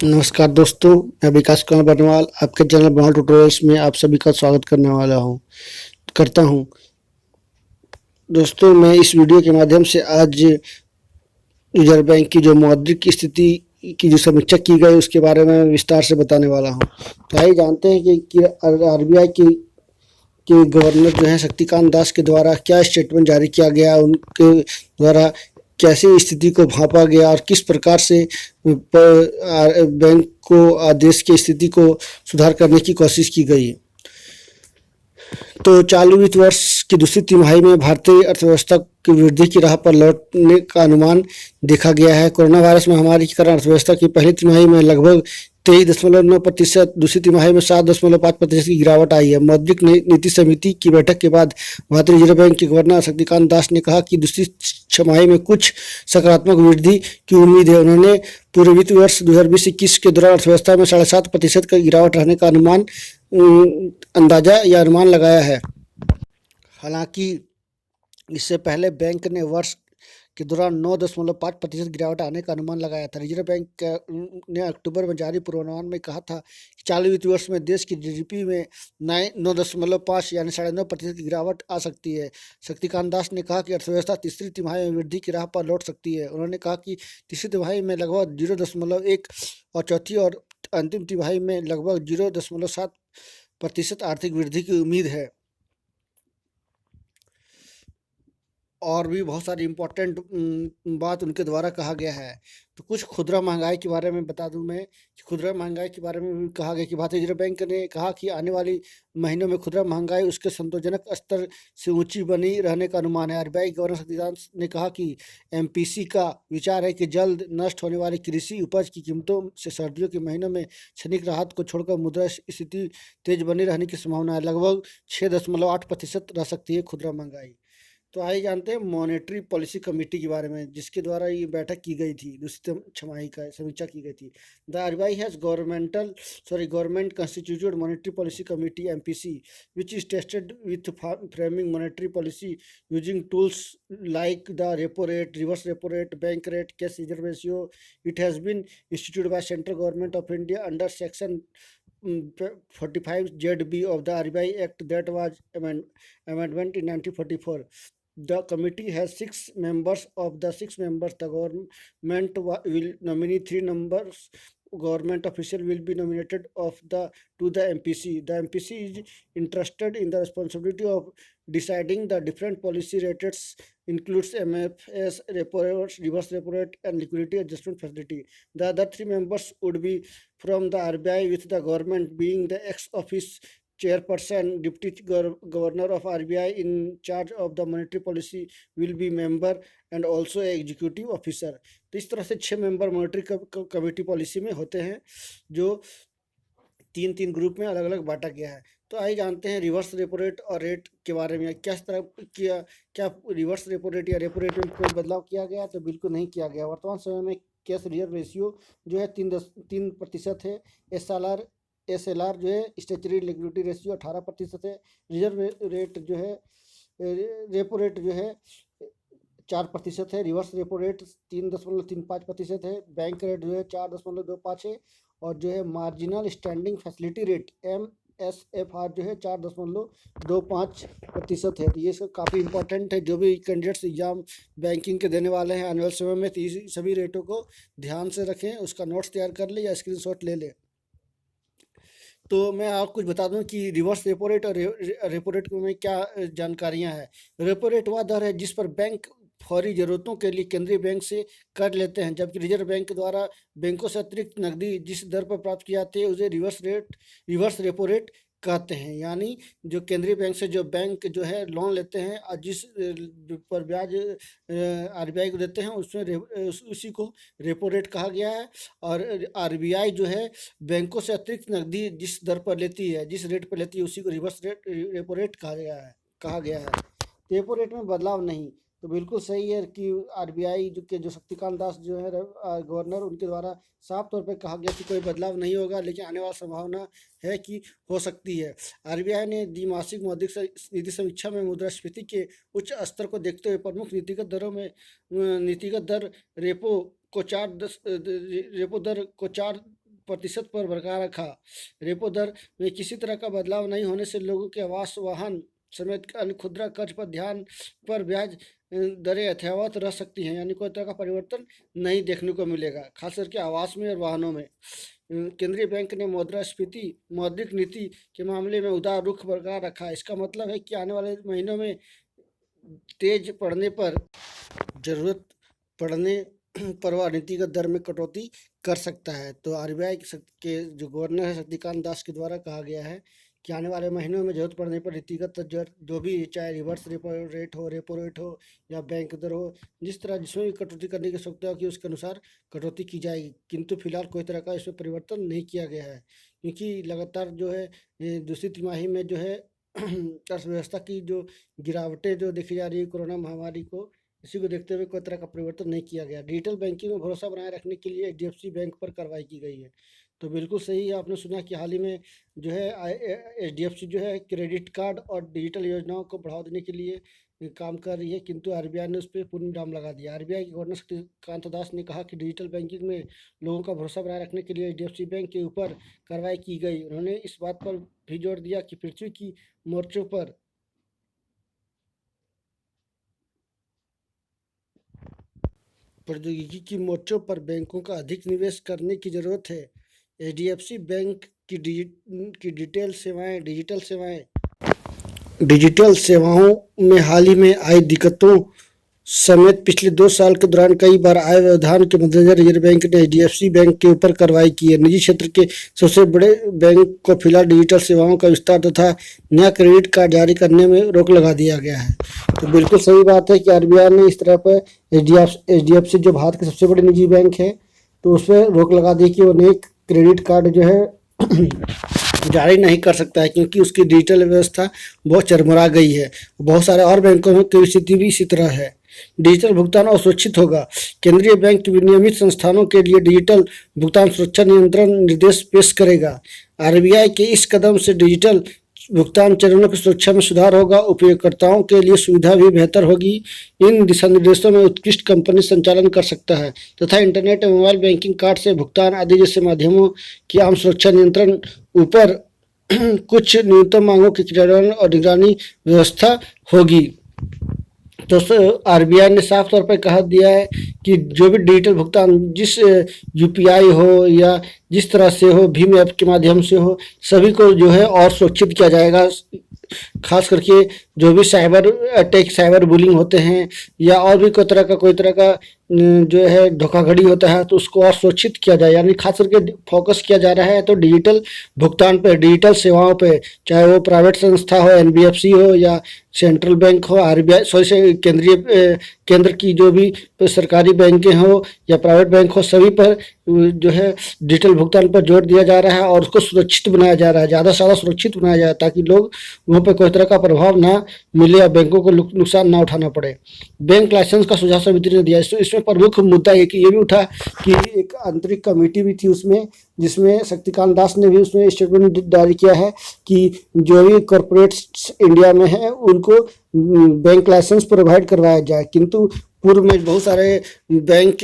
नमस्कार दोस्तों, मैं विकास कुमार बर्नवाल आपके चैनल बर्नवाल ट्यूटोरियल्स में आप सभी का स्वागत करता हूं। दोस्तों, मैं इस वीडियो के माध्यम से आज रिजर्व बैंक की जो मौद्रिक स्थिति की जो समीक्षा की गई उसके बारे में विस्तार से बताने वाला हूं। तो आइए जानते हैं कि आरबीआई की के गवर्नर जो है शक्तिकांत दास के द्वारा क्या स्टेटमेंट जारी किया गया, उनके द्वारा कैसे स्थिति को भांपा गया और किस प्रकार से बैंक को देश की स्थिति को सुधार करने की कोशिश की गई। तो चालू वित्त वर्ष की दूसरी तिमाही में भारतीय अर्थव्यवस्था की वृद्धि की राह पर लौटने का अनुमान देखा गया है। कोरोना वायरस महामारी के कारण अर्थव्यवस्था की पहली तिमाही में लगभग 23.9%, दूसरी तिमाही में 7.5% की गिरावट आई है। मौद्रिक नीति समिति की बैठक के बाद भारतीय रिजर्व बैंक के गवर्नर शक्तिकांत दास ने कहा कि दूसरी छमाही में कुछ सकारात्मक वृद्धि की उम्मीद है। उन्होंने पूरे वित्त वर्ष 2020-21 के दौरान अर्थव्यवस्था में 7.5% का गिरावट रहने का अंदाजा या अनुमान लगाया है। हालांकि इससे पहले बैंक ने वर्ष के दौरान 9.5% गिरावट आने का अनुमान लगाया था। रिजर्व बैंक ने अक्टूबर में जारी पूर्वानुमान में कहा था कि चालू वित्त वर्ष में देश की जीडीपी में 9.5 यानी 9.5% की गिरावट आ सकती है। शक्तिकांत दास ने कहा कि अर्थव्यवस्था तीसरी तिमाही में वृद्धि की राह पर लौट सकती है। उन्होंने कहा कि तीसरी तिमाही में लगभग 0.1 और चौथी और अंतिम तिमाही में लगभग 0.7% आर्थिक वृद्धि की उम्मीद है। और भी बहुत सारी इम्पोर्टेंट बात उनके द्वारा कहा गया है। तो कुछ खुदरा महंगाई के बारे में बता दूं मैं कि खुदरा महंगाई के बारे में भी कहा गया कि भारतीय रिजर्व बैंक ने कहा कि आने वाली महीनों में खुदरा महंगाई उसके संतोषजनक स्तर से ऊंची बनी रहने का अनुमान है। आरबीआई गवर्नर शक्तिकांत ने कहा कि एमपीसी का विचार है कि जल्द नष्ट होने वाली कृषि उपज की कीमतों से सर्दियों के महीनों में क्षणिक राहत को छोड़कर मुद्रा स्थिति तेज बनी रहने की संभावना है। लगभग 6.8% रह सकती है खुदरा महंगाई। तो आइए जानते हैं मॉनेटरी पॉलिसी कमेटी के बारे में, जिसके द्वारा ये बैठक की गई थी, दूसरी छमाही का समीक्षा की गई थी। The RBI has government constituted monetary policy committee MPC which is tested with framing monetary policy using tools like the repo rate, reverse repo rate, bank rate, cash reserve ratio. It has been instituted by Central Government of India under Section 45ZB of the RBI Act that was amendment in 1944. The committee has 6 members. Of the 6 members, the government will nominate 3 members. Government official will be nominated to the MPC. The MPC is interested in the responsibility of deciding the different policy rates, includes MFS, repo rate, reverse repo rate, and liquidity adjustment facility. The other 3 members would be from the RBI, with the government being the ex-office chairperson. Deputy governor of RBI in charge of the monetary policy will be member and also executive officer. तो इस तरह से 6 member monetary committee policy में होते हैं, जो 3-3 group में अलग अलग बांटा गया है। तो आइए जानते हैं रिवर्स रेपो रेट और रेट के बारे में। किस तरह किया, क्या रिवर्स रेपो रेट या रेपो रेट में कोई बदलाव किया गया? तो बिल्कुल नहीं किया गया। वर्तमान समय में कैश रिजर्व रेशियो जो है 3% है। एसएलआर जो है स्टेचुरी लिक्विडिटी रेशियो 18% है। रिजर्व रेट जो है, रेपो रेट जो है 4% है। रिवर्स रेपो रेट 3.35% है। बैंक रेट जो है 4.25 है। और जो है marginal standing facility rate MSFR जो है 4.25% है। तो ये सब काफ़ी इंपॉर्टेंट है। जो भी कैंडिडेट्स एग्जाम बैंकिंग के देने वाले हैं आने वाले समय में, तो सभी रेटों को ध्यान से रखें, उसका नोट्स तैयार कर ले या स्क्रीनशॉट ले लें। तो मैं आपको कुछ बता दूं कि रिवर्स रेपो रेट और रेपो रेट में क्या जानकारियां हैं। रेपो रेट वह दर है जिस पर बैंक फौरी ज़रूरतों के लिए केंद्रीय बैंक से कर लेते हैं, जबकि रिजर्व बैंक द्वारा बैंकों से अतिरिक्त नकदी जिस दर पर प्राप्त की जाती है उसे रिवर्स रेपो रेट कहते हैं। यानी जो केंद्रीय बैंक से जो बैंक जो है लोन लेते हैं और जिस पर ब्याज आरबीआई को देते हैं उसमें उसी को रेपो रेट कहा गया है। और आरबीआई जो है बैंकों से अतिरिक्त नकदी जिस दर पर लेती है, जिस रेट पर लेती है, उसी को रिवर्स रेपो रेट कहा गया है। रेपो रेट में बदलाव नहीं। तो बिल्कुल सही है कि आरबीआई जो शक्तिकांत दास जो है गवर्नर, उनके द्वारा साफ तौर पे कहा गया कि कोई बदलाव नहीं होगा, लेकिन आने वाली संभावना है कि हो सकती है। आरबीआई ने द्विमासिक मौद्रिक नीति समीक्षा में मुद्रास्फीति के उच्च स्तर को देखते हुए प्रमुख नीतिगत दर रेपो दर को 4 प्रतिशत पर बरकरार रखा। रेपो दर में किसी तरह का बदलाव नहीं होने से लोगों के आवास, वाहन समेत अन्य खुदरा कर्ज पर ब्याज दरें यथावत रह सकती हैं, यानी कोई तरह का परिवर्तन नहीं देखने को मिलेगा, खास करके आवास में और वाहनों में। केंद्रीय बैंक ने मौद्रिक नीति के मामले में उदार रुख बरकरार रखा। इसका मतलब है कि आने वाले महीनों में तेज पड़ने पर जरूरत पड़ने पर वह नीतिगत दर में कटौती कर सकता है। तो आरबीआई के जो गवर्नर है शक्तिकांत दास के द्वारा कहा गया है कि आने वाले महीनों में जरूरत पड़ने पर नीतिगत दर जो भी, चाहे रिवर्स रेपो रेट हो या बैंक दर हो, जिसमें भी कटौती करने की आवश्यकता हो कि उसके अनुसार कटौती की जाएगी। किंतु फिलहाल कोई तरह का इसमें परिवर्तन नहीं किया गया है, क्योंकि लगातार जो है दूसरी तिमाही में जो है अर्थव्यवस्था की जो गिरावटें जो देखी जा रही है कोरोना महामारी को, इसी को देखते हुए कोई तरह का परिवर्तन नहीं किया गया। डिजिटल बैंकिंग में भरोसा बनाए रखने के लिए एचडीएफसी बैंक पर कार्रवाई की गई है। तो बिल्कुल सही है, आपने सुना कि हाल ही में जो है एचडीएफसी जो है क्रेडिट कार्ड और डिजिटल योजनाओं को बढ़ावा देने के लिए काम कर रही है, किंतु आरबीआई ने उस पर पूर्ण विराम लगा दिया। आरबीआई के गवर्नर शक्तिकांत दास ने कहा कि डिजिटल बैंकिंग में लोगों का भरोसा बनाए रखने के लिए एचडीएफसी बैंक के ऊपर कार्रवाई की गई। उन्होंने इस बात पर भी जोर दिया कि पृथ्वी की मोर्चों पर प्रौद्योगिकी की मोर्चों पर बैंकों का अधिक निवेश करने की जरूरत है। एचडीएफसी बैंक की डिजिटल सेवाओं में हाल ही में आई दिक्कतों समेत पिछले 2 साल के दौरान कई बार आए व्यवधान के मद्देनजर रिजर्व बैंक ने एचडीएफसी बैंक के ऊपर कार्रवाई की है। निजी क्षेत्र के सबसे बड़े बैंक को फिलहाल डिजिटल सेवाओं का विस्तार तथा नया क्रेडिट कार्ड जारी करने में रोक लगा दिया गया है। तो बिल्कुल सही बात है कि आरबीआई ने इस तरह पर एचडीएफसी जो भारत के सबसे बड़े निजी बैंक है, तो उस पर रोक लगा दी कि वो नए क्रेडिट कार्ड जो है जारी नहीं कर सकता है, क्योंकि उसकी डिजिटल व्यवस्था बहुत चरमरा गई है। बहुत सारे और बैंकों में की स्थिति भी इसी तरह है। डिजिटल भुगतान और सुरक्षित होगा। केंद्रीय बैंक विनियमित संस्थानों के लिए डिजिटल भुगतान सुरक्षा नियंत्रण निर्देश पेश करेगा। आरबीआई के इस कदम से डिजिटल भुगतान चरणों की सुरक्षा में सुधार होगा, उपयोगकर्ताओं के लिए सुविधा भी बेहतर होगी। इन दिशा निर्देशों में उत्कृष्ट कंपनी संचालन कर सकता है तथा इंटरनेट और मोबाइल बैंकिंग, कार्ड से भुगतान आदि जैसे माध्यमों की आम सुरक्षा नियंत्रण ऊपर कुछ न्यूनतम मांगों की क्रियान्वयन और निगरानी व्यवस्था होगी। तो आरबीआई ने साफ तौर पर कहा दिया है कि जो भी डिजिटल भुगतान जिस यूपीआई हो या जिस तरह से हो, भीम ऐप के माध्यम से हो, सभी को जो है और सुरक्षित किया जाएगा। खास करके जो भी साइबर अटैक, साइबर बुलिंग होते हैं या और भी कोई तरह का जो है धोखाधड़ी होता है, तो उसको और सुरक्षित किया जाए। यानी खास करके फोकस किया जा रहा है तो डिजिटल भुगतान पे, डिजिटल सेवाओं पे, चाहे वो प्राइवेट संस्था हो, एनबीएफसी हो या सेंट्रल बैंक हो, आरबीआई केंद्र की जो भी सरकारी बैंकें हो या प्राइवेट बैंक हो, सभी पर जो है डिजिटल भुगतान पर जोर दिया जा रहा है और उसको सुरक्षित बनाया जा रहा है, ज़्यादा से ज़्यादा सुरक्षित बनाया जाए, ताकि लोग वहाँ पर कोई तरह का प्रभाव ना मिले या बैंकों को नुकसान ना उठाना पड़े। बैंक लाइसेंस का सुझाव समिति ने दिया। इसमें प्रमुख मुद्दा ये भी उठा कि एक आंतरिक कमेटी भी थी उसमें, जिसमें शक्तिकांत दास ने भी उसमें स्टेटमेंट जारी किया है कि जो भी कॉरपोरेट्स इंडिया में हैं उनको बैंक लाइसेंस प्रोवाइड करवाया जाए। किंतु पूर्व में बहुत सारे बैंक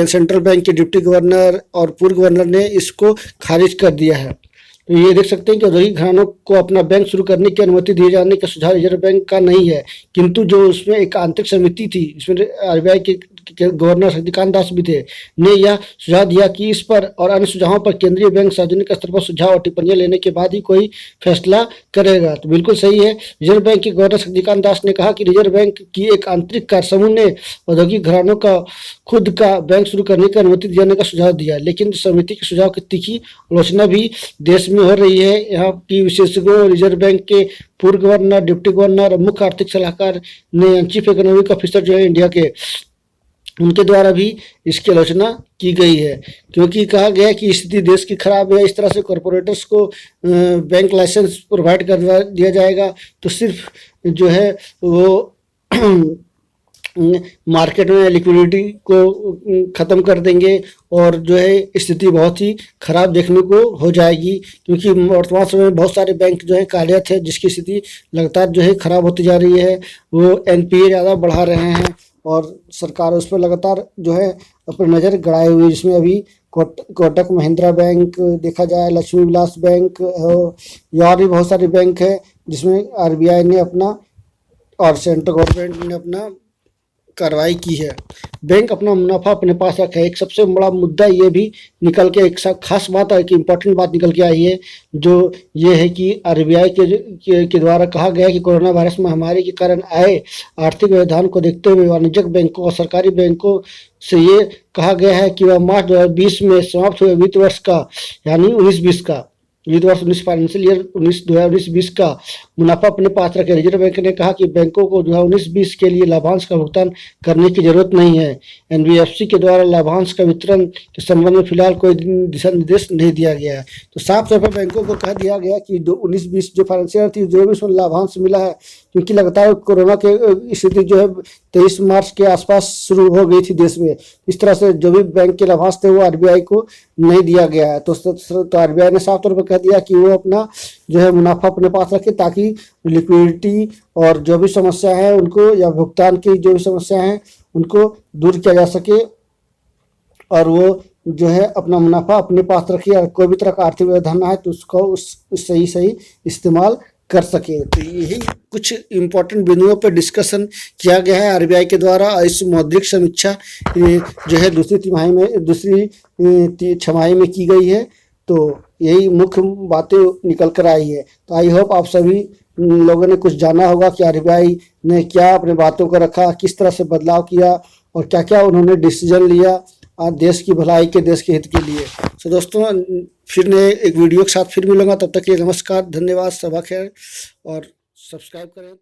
सेंट्रल बैंक के डिप्टी गवर्नर और पूर्व गवर्नर ने इसको खारिज कर दिया है। तो ये देख सकते हैं कि औद्योगिक घरानों को अपना बैंक शुरू करने की अनुमति दिए जाने का सुझाव रिजर्व बैंक का नहीं है, किंतु जो उसमें एक आंतरिक समिति थी, इसमें आरबीआई के गवर्नर शक्तिकांत दास भी थे, ने यह सुझाव दिया कि इस पर और अन्य सुझावों पर केंद्रीय बैंक सार्वजनिक स्तर पर सुझाव और टिप्पणियां लेने के बाद ही कोई फैसला करेगा। तो बिल्कुल सही है। रिजर्व बैंक के गवर्नर शक्तिकांत दास ने कहा कि रिजर्व बैंक की एक आंतरिक कार्य समूह ने औद्योगिक घरानों का खुद का बैंक शुरू करने की अनुमति देने का सुझाव दिया, लेकिन समिति के सुझाव की तीखी आलोचना भी देश में हो रही है। यहाँ की विशेषज्ञों, रिजर्व बैंक के पूर्व गवर्नर, डिप्टी गवर्नर और मुख्य आर्थिक सलाहकार ने चीफ इकोनॉमिक ऑफिसर जो है इंडिया के, उनके द्वारा भी इसकी आलोचना की गई है, क्योंकि कहा गया कि स्थिति देश की खराब है। इस तरह से कॉरपोरेटर्स को बैंक लाइसेंस प्रोवाइड कर दिया जाएगा तो सिर्फ जो है वो मार्केट में लिक्विडिटी को ख़त्म कर देंगे और जो है स्थिति बहुत ही खराब देखने को हो जाएगी, क्योंकि वर्तमान समय में बहुत सारे बैंक जो है कार्यरत है, जिसकी स्थिति लगातार जो है खराब होती जा रही है। वो एनपीए ज़्यादा बढ़ा रहे हैं और सरकार उस पर लगातार जो है अपनी नज़र गड़ाए हुई, जिसमें अभी कोटक महिंद्रा बैंक देखा जाए, लक्ष्मी विलास बैंक या और भी बहुत सारे बैंक है जिसमें आरबीआई ने अपना और सेंट्रल गवर्नमेंट ने अपना कार्रवाई की है। बैंक अपना मुनाफा अपने पास रखा है। एक सबसे बड़ा मुद्दा ये भी निकल के एक खास बात है कि इम्पोर्टेंट बात निकल के आई है, जो ये है कि आरबीआई के द्वारा कहा गया है कि कोरोना वायरस महामारी के कारण आए आर्थिक व्यवधान को देखते हुए वाणिज्यिक बैंकों और सरकारी बैंकों से ये कहा गया है कि वह मार्च 2020 में समाप्त हुए वित्त वर्ष का यानी 19-20 का वित्त वर्ष 19 फाइनेंशियल ईयर 2019-20 का मुनाफा अपने पास रखे। रिजर्व बैंक ने कहा कि बैंकों को 2019-20 के लिए लाभांश का भुगतान करने की जरूरत नहीं है। एनबीएफसी के द्वारा लाभांश का वितरण के संबंध में फिलहाल कोई दिशा निर्देश नहीं दिया गया है। तो साफ तौर पर बैंकों को कह दिया गया कि 19-20 जो फाइनेंशियल थी जो भी उसमें लाभांश मिला है, क्योंकि लगातार कोरोना के स्थिति जो है 23 मार्च के आसपास शुरू हो गई थी देश में, इस तरह से जो भी बैंक के लाभांश थे वो आरबीआई को नहीं दिया गया है। तो आरबीआई ने साफ तौर पर कह दिया कि वो अपना जो है मुनाफा अपने पास रखे ताकि लिक्विडिटी और जो भी समस्या है उनको या भुगतान की जो भी समस्या है उनको दूर किया जा सके और वो जो है अपना मुनाफा अपने पास रखे और कोई भी तरह का आर्थिक व्यवधान है तो उसको उस सही इस्तेमाल कर सके। तो यही कुछ इम्पोर्टेंट बिंदुओं पर डिस्कशन किया गया है आरबीआई के द्वारा। इस मौद्रिक समीक्षा जो है दूसरी छमाही में की गई है। तो यही मुख्य बातें निकल कर आई है। तो आई होप आप सभी लोगों ने कुछ जाना होगा कि आरबीआई ने क्या अपने बातों को रखा, किस तरह से बदलाव किया और क्या क्या उन्होंने डिसीजन लिया देश की भलाई के, देश के हित के लिए। तो दोस्तों फिर नए एक वीडियो के साथ फिर मिलूंगा, तब तक के लिए नमस्कार, धन्यवाद, सबा खैर और सब्सक्राइब करें।